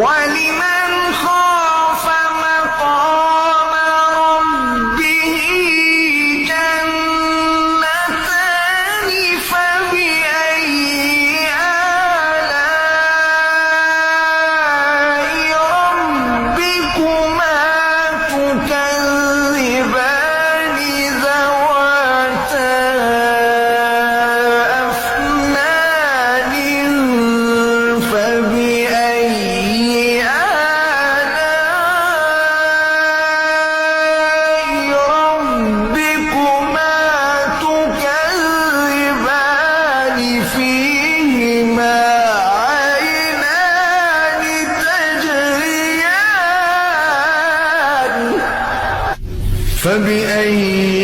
ولمن خاف مقام ربه جنتان فبأي آلاء ربكما تكذبان ذواتا أفنان فبأي آلاء ربكما تكذبان فيهما عينان تجريان فبأي